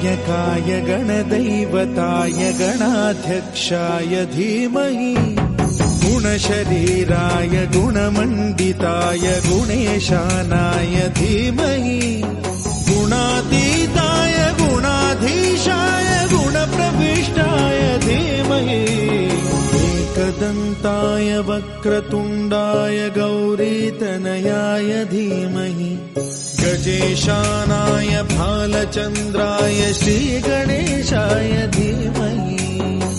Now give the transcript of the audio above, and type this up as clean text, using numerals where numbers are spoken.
गणनायकाय गणदैवताय गणाध्यक्षाय धीमहि गुणशरीराय गुणमण्डिताय गुणेशानाय धीमहि गुणातीताय गुणाधीशाय गुणप्रविष्टाय धीमहि एकदन्ताय वक्रतुण्डाय गौरीतनयाय धीमहि गजेशानाय भालचन्द्राय श्रीगणेशाय धीमहि